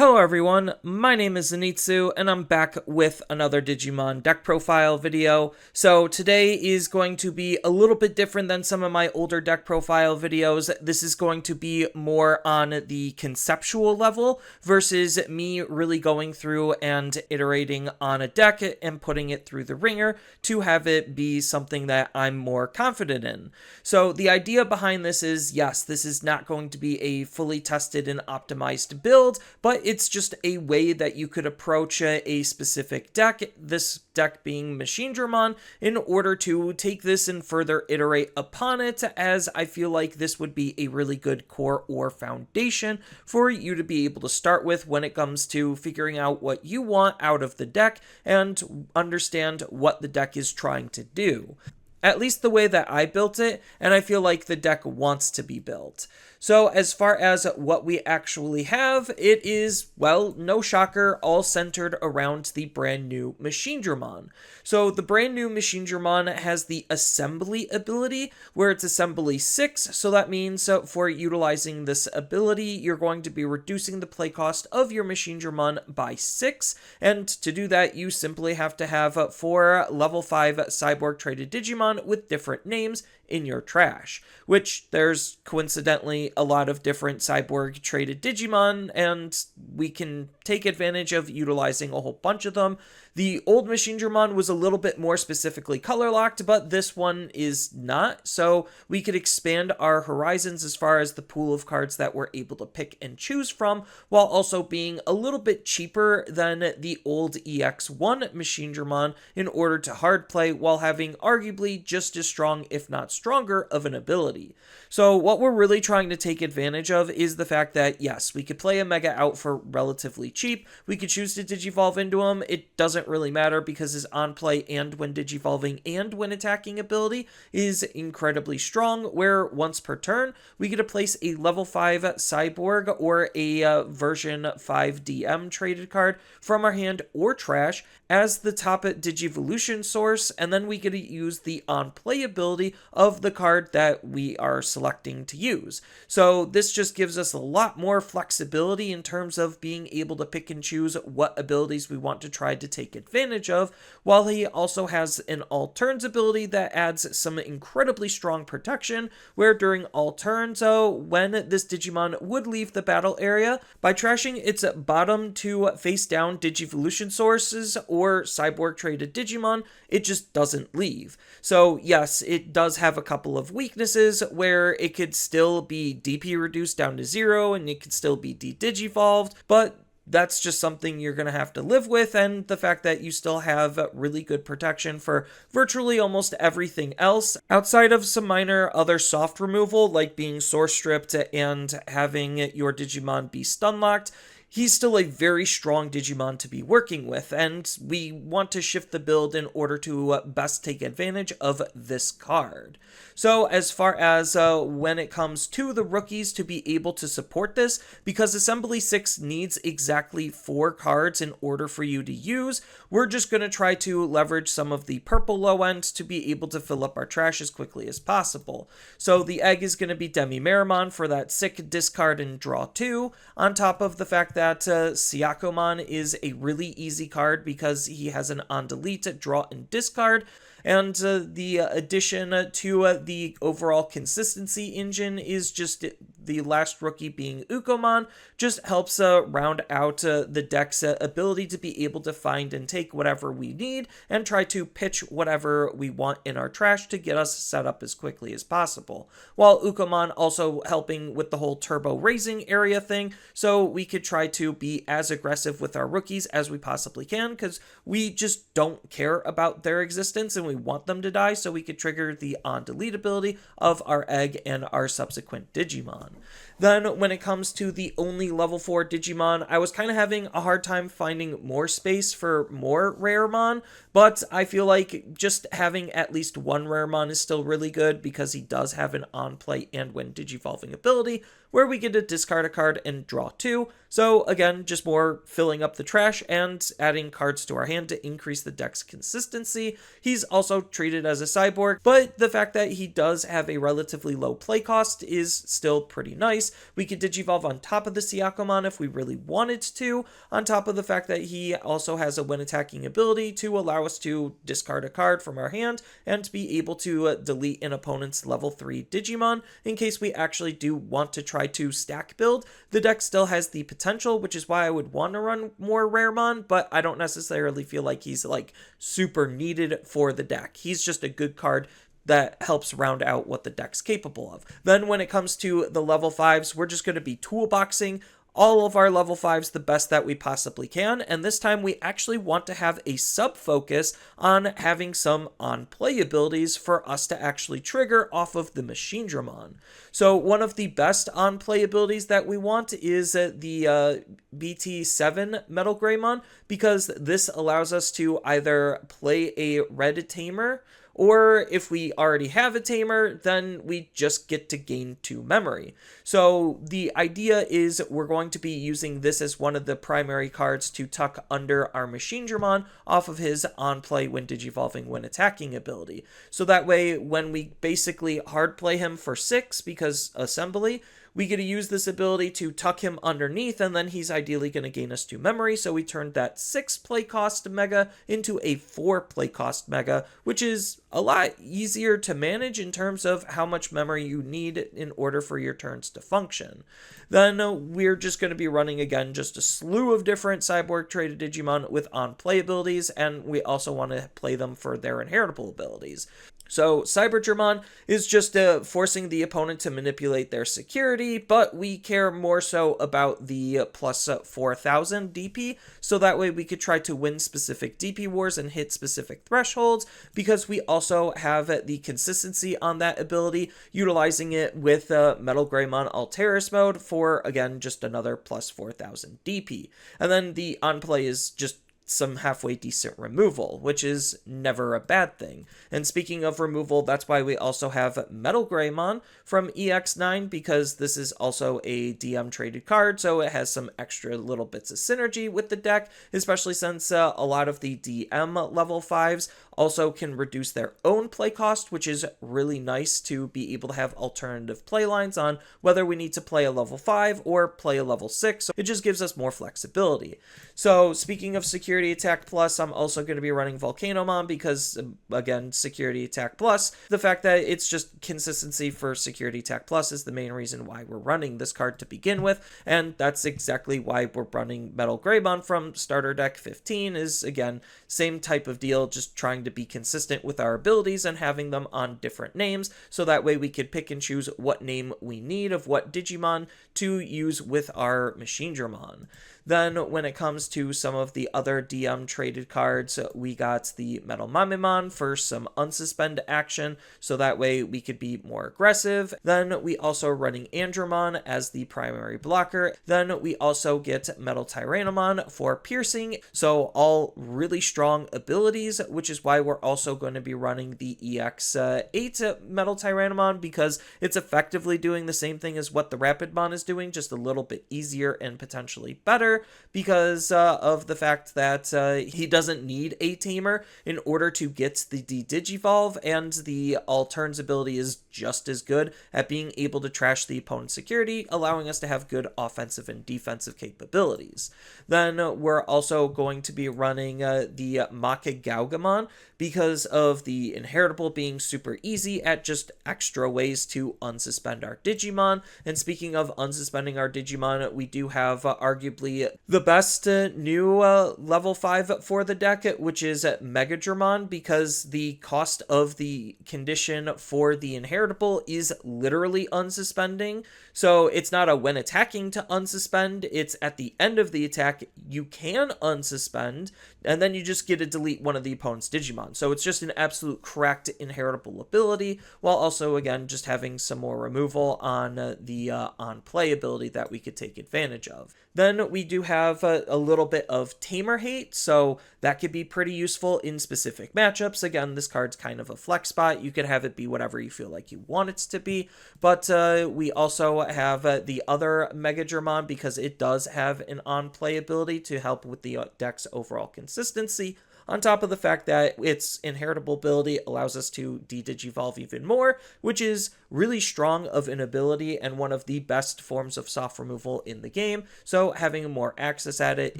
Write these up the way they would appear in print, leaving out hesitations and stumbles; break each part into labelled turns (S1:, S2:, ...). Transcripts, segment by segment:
S1: Hello everyone, my name is Zenitsu, and I'm back with another Digimon deck profile video. So today is going to be a little bit different than some of my older deck profile videos. This is going to be more on the conceptual level versus me really going through and iterating on a deck and putting it through the ringer to have it be something that I'm more confident in. So the idea behind this is, yes, this is not going to be a fully tested and optimized build, but it's just a way that you could approach a specific deck, this deck being Machinedramon, in order to take this and further iterate upon it, as I feel like this would be a really good core or foundation for you to be able to start with when it comes to figuring out what you want out of the deck and understand what the deck is trying to do. At least the way that I built it, and I feel like the deck wants to be built. So as far as what we actually have, it is, well, no shocker, all centered around the brand new Machinedramon. So the brand new Machinedramon has the assembly ability, where it's assembly 6, so that means for utilizing this ability, you're going to be reducing the play cost of your Machinedramon by 6, and to do that, you simply have to have 4 level 5 cyborg traded Digimon with different names in your trash, which there's coincidentally a lot of different cyborg traded Digimon, and we can take advantage of utilizing a whole bunch of them. The old Machinedramon was a little bit more specifically color locked, but this one is not, so we could expand our horizons as far as the pool of cards that we're able to pick and choose from, while also being a little bit cheaper than the old EX1 Machinedramon in order to hard play, while having arguably just as strong, if not stronger, of an ability. So what we're really trying to take advantage of is the fact that, yes, we could play a Mega out for relatively cheap, we could choose to Digivolve into him, it doesn't really matter because his on play and when Digivolving and when attacking ability is incredibly strong, where once per turn, we get to place a level 5 cyborg or a version 5 DM traded card from our hand or trash as the top Digivolution source, and then we get to use the on-play ability of the card that we are selecting to use. So this just gives us a lot more flexibility in terms of being able to pick and choose what abilities we want to try to take advantage of, while he also has an all turns ability that adds some incredibly strong protection, where during all turns, when this Digimon would leave the battle area, by trashing its bottom 2 face down Digivolution sources or cyborg traded Digimon, it just doesn't leave. So yes, it does have a couple of weaknesses where it could still be DP reduced down to 0 and it could still be de-digivolved, but that's just something you're going to have to live with, and the fact that you still have really good protection for virtually almost everything else, outside of some minor other soft removal, like being source stripped and having your Digimon be stun locked. He's still a very strong Digimon to be working with, and we want to shift the build in order to best take advantage of this card. So as far as when it comes to the rookies to be able to support this, because Assembly 6 needs exactly 4 cards in order for you to use, we're just going to try to leverage some of the purple low end to be able to fill up our trash as quickly as possible. So the egg is going to be Demi-Meramon for that sick discard and draw 2, on top of the fact that Syakomon is a really easy card because he has an on-delete, draw, and discard. And the addition to the overall consistency engine is just the last rookie being Ukomon, just helps round out the deck's ability to be able to find and take whatever we need and try to pitch whatever we want in our trash to get us set up as quickly as possible. While Ukomon also helping with the whole turbo raising area thing, so we could try to be as aggressive with our rookies as we possibly can, because we just don't care about their existence and we want them to die, so we could trigger the on-delete ability of our egg and our subsequent Digimon. Then when it comes to the only level 4 Digimon, I was kind of having a hard time finding more space for more Raremon, but I feel like just having at least one Raremon is still really good because he does have an on-play and when Digivolving ability, where we get to discard a card and draw 2. So again, just more filling up the trash and adding cards to our hand to increase the deck's consistency. He's also treated as a cyborg, but the fact that he does have a relatively low play cost is still pretty nice. We could Digivolve on top of the Syakomon if we really wanted to, on top of the fact that he also has a when attacking ability to allow us to discard a card from our hand and to be able to delete an opponent's level 3 Digimon in case we actually do want to try to stack build. The deck still has the potential, which is why I would want to run more Raremon, but I don't necessarily feel like he's like super needed for the deck. He's just a good card that helps round out what the deck's capable of. Then when it comes to the level 5s, we're just going to be toolboxing all of our level 5s the best that we possibly can, and this time we actually want to have a sub-focus on having some on-play abilities for us to actually trigger off of the Machinedramon. So one of the best on-play abilities that we want is the BT7 Metal Greymon, because this allows us to either play a red tamer, or if we already have a tamer, then we just get to gain 2 memory. So the idea is we're going to be using this as one of the primary cards to tuck under our Machinedramon off of his on-play when digivolving when attacking ability. So that way, when we basically hard play him for 6 because assembly, we get to use this ability to tuck him underneath, and then he's ideally going to gain us 2 memory, so we turned that 6 play cost Mega into a 4 play cost Mega, which is a lot easier to manage in terms of how much memory you need in order for your turns to function. Then we're just going to be running, again, just a slew of different Cyborg traded Digimon with on-play abilities, and we also want to play them for their inheritable abilities. So Cyberdramon is just forcing the opponent to manipulate their security, but we care more so about the plus 4,000 DP, so that way we could try to win specific DP wars and hit specific thresholds, because we also have the consistency on that ability, utilizing it with Metal Greymon Alteris mode for, again, just another plus 4,000 DP. And then the on-play is just some halfway decent removal, which is never a bad thing. And speaking of removal, that's why we also have Metal Greymon from EX09, because this is also a DM traded card, so it has some extra little bits of synergy with the deck, especially since a lot of the DM level 5s also can reduce their own play cost, which is really nice to be able to have alternative play lines on whether we need to play a level 5 or play a level 6. So it just gives us more flexibility. So speaking of Security Attack Plus, I'm also going to be running Volcanomon because, again, Security Attack Plus, the fact that it's just consistency for Security Attack Plus is the main reason why we're running this card to begin with, and that's exactly why we're running Metal Greymon from Starter Deck 15 is, again, same type of deal, just trying to be consistent with our abilities and having them on different names, so that way we could pick and choose what name we need of what Digimon to use with our Machinedramon. Then when it comes to some of the other DM traded cards, we got the Metal Mamemon for some unsuspend action, so that way we could be more aggressive. Then we also running Andromon as the primary blocker. Then we also get Metal Tyrannomon for piercing, so all really strong abilities, which is why we're also going to be running the EX8 Metal Tyrannomon, because it's effectively doing the same thing as what the Rapidmon is doing, just a little bit easier and potentially better, because of the fact that he doesn't need a tamer in order to get the Digivolve, and the All Turns ability is just as good at being able to trash the opponent's security, allowing us to have good offensive and defensive capabilities. Then we're also going to be running the Makagaugamon, because of the inheritable being super easy at just extra ways to unsuspend our Digimon. And speaking of unsuspending our Digimon, we do have arguably the best new level 5 for the deck, which is Megadramon, because the cost of the condition for the inheritable is literally unsuspending. So it's not a when attacking to unsuspend, it's at the end of the attack you can unsuspend, and then you just get to delete one of the opponent's Digimon. So it's just an absolute cracked inheritable ability, while also, again, just having some more removal on the on-play ability that we could take advantage of. Then we do have a little bit of Tamer hate, so that could be pretty useful in specific matchups. Again, this card's kind of a flex spot. You could have it be whatever you feel like you want it to be, but we also have the other Megadramon because it does have an on-play ability to help with the deck's overall consistency, on top of the fact that its inheritable ability allows us to de-digivolve even more, which is really strong of an ability and one of the best forms of soft removal in the game, so having more access at it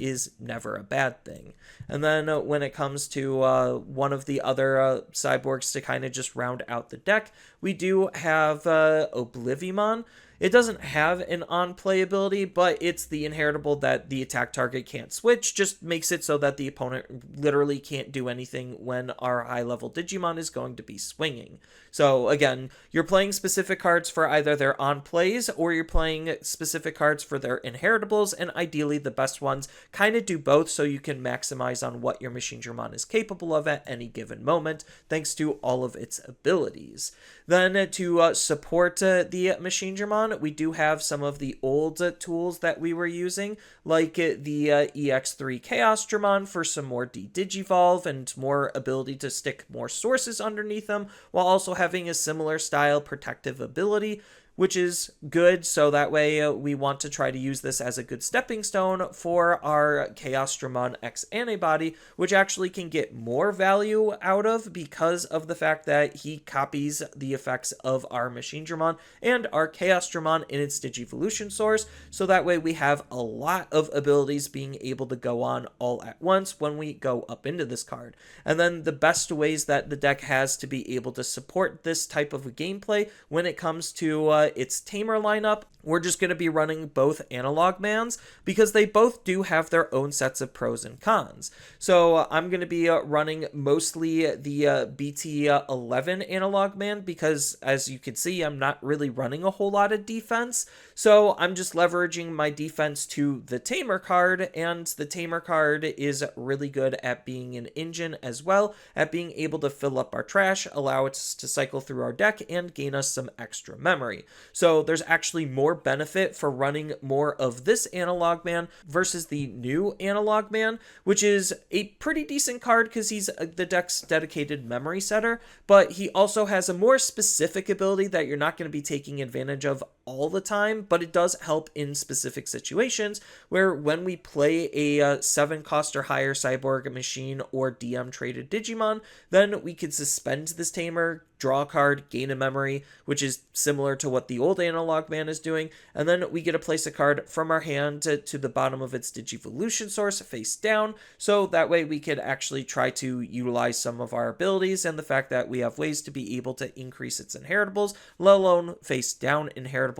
S1: is never a bad thing. And then when it comes to one of the other cyborgs to kind of just round out the deck, we do have Oblivimon. It doesn't have an on-play ability, but it's the inheritable that the attack target can't switch, just makes it so that the opponent literally can't do anything when our high-level Digimon is going to be swinging. So again, you're playing specific cards for either their on-plays, or you're playing specific cards for their inheritables, and ideally the best ones kind of do both so you can maximize on what your Machinedramon is capable of at any given moment, thanks to all of its abilities. Then to support the Machinedramon, we do have some of the old tools that we were using, like the EX3 Chaosdramon for some more de-digivolve and more ability to stick more sources underneath them, while also having a similar style protective ability, which is good, so that way we want to try to use this as a good stepping stone for our Chaosdramon X Antibody, which actually can get more value out of because of the fact that he copies the effects of our Machinedramon and our Chaosdramon in its Digivolution source, so that way we have a lot of abilities being able to go on all at once when we go up into this card. And then the best ways that the deck has to be able to support this type of a gameplay when it comes to its Tamer lineup, we're just going to be running both analog mans because they both do have their own sets of pros and cons. So I'm going to be running mostly the BT11 analog man because, as you can see, I'm not really running a whole lot of defense. So I'm just leveraging my defense to the Tamer card, and the Tamer card is really good at being an engine as well, at being able to fill up our trash, allow it to cycle through our deck, and gain us some extra memory. So there's actually more benefit for running more of this analog man versus the new analog man, which is a pretty decent card because he's the deck's dedicated memory setter, but he also has a more specific ability that you're not going to be taking advantage of all the time, but it does help in specific situations where when we play a 7 cost or higher cyborg machine or DM traded Digimon, then we could suspend this Tamer, draw a card, gain a memory, which is similar to what the old analog man is doing, and then we get to place a card from our hand to the bottom of its Digivolution source face down, so that way we could actually try to utilize some of our abilities and the fact that we have ways to be able to increase its inheritables, let alone face down inheritables.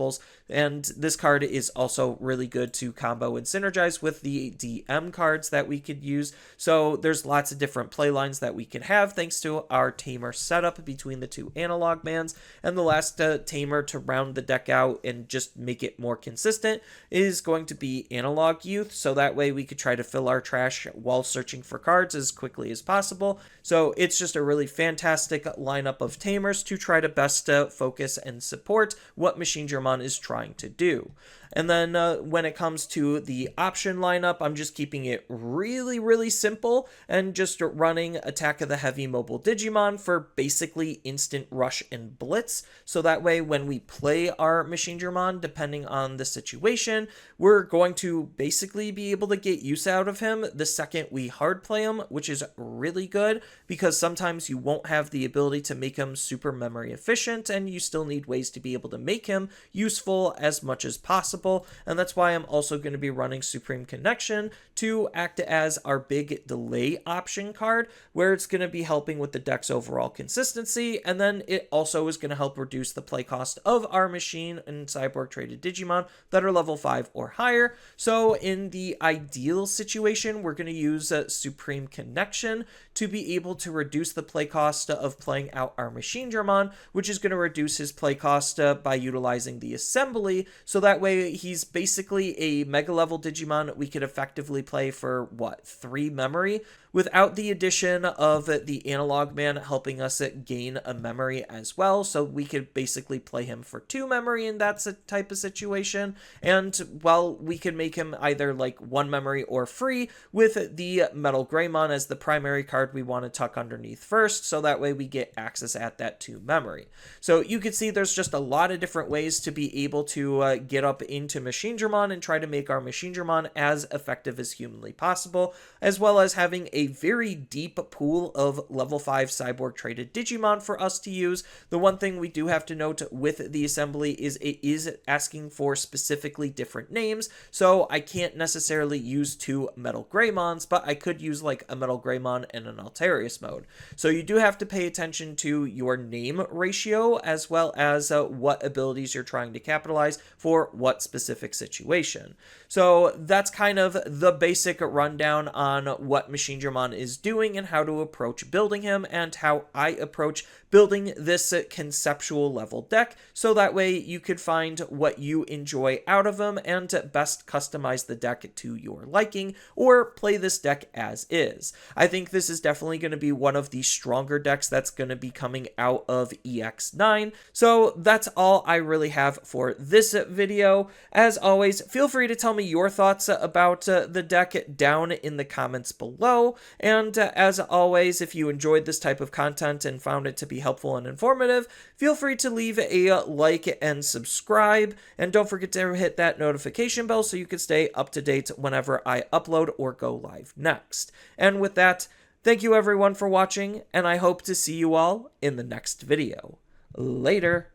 S1: And this card is also really good to combo and synergize with the DM cards that we could use, so there's lots of different play lines that we can have thanks to our Tamer setup between the two analog mans. And the last Tamer to round the deck out and just make it more consistent is going to be Analog Youth, so that way we could try to fill our trash while searching for cards as quickly as possible. So it's just a really fantastic lineup of Tamers to try to best focus and support what Machinedramon is trying to do. And then when it comes to the option lineup, I'm just keeping it really simple and just running Attack of the Heavy Mobile Digimon for basically instant rush and blitz. So that way when we play our Machinedramon, depending on the situation, we're going to basically be able to get use out of him the second we hard play him, which is really good because sometimes you won't have the ability to make him super memory efficient and you still need ways to be able to make him useful as much as possible. And that's why I'm also going to be running Supreme Connection to act as our big delay option card, where it's going to be helping with the deck's overall consistency, and then it also is going to help reduce the play cost of our machine and cyborg traded Digimon that are level 5 or higher. So in the ideal situation, we're going to use Supreme Connection to be able to reduce the play cost of playing out our Machinedramon, which is going to reduce his play cost by utilizing the assembly, so that way he's basically a mega level Digimon we could effectively play for 3 memory, without the addition of the analog man helping us gain a memory as well. So we could basically play him for 2 memory in that type of situation. And well, we could make him either like 1 memory or free with the Metal Greymon as the primary card we want to tuck underneath first. So that way we get access at that 2 memory. So you can see there's just a lot of different ways to be able to get up into Machinedramon and try to make our Machinedramon as effective as humanly possible, as well as having a very deep pool of level 5 cyborg traded Digimon for us to use. The one thing we do have to note with the assembly is it is asking for specifically different names, so I can't necessarily use 2 Metal Greymons, but I could use like a Metal Greymon and an Alterius mode. So you do have to pay attention to your name ratio as well as what abilities you're trying to capitalize for what specific situation. So that's kind of the basic rundown on what Machinedramon is doing and how to approach building him, and how I approach building this conceptual level deck, so that way you could find what you enjoy out of him and best customize the deck to your liking, or play this deck as is. I think this is definitely going to be one of the stronger decks that's going to be coming out of EX09. So that's all I really have for this video. As always, feel free to tell me your thoughts about the deck down in the comments below. And as always, if you enjoyed this type of content and found it to be helpful and informative, feel free to leave a like and subscribe. And don't forget to hit that notification bell so you can stay up to date whenever I upload or go live next. And with that, thank you everyone for watching, and I hope to see you all in the next video. Later.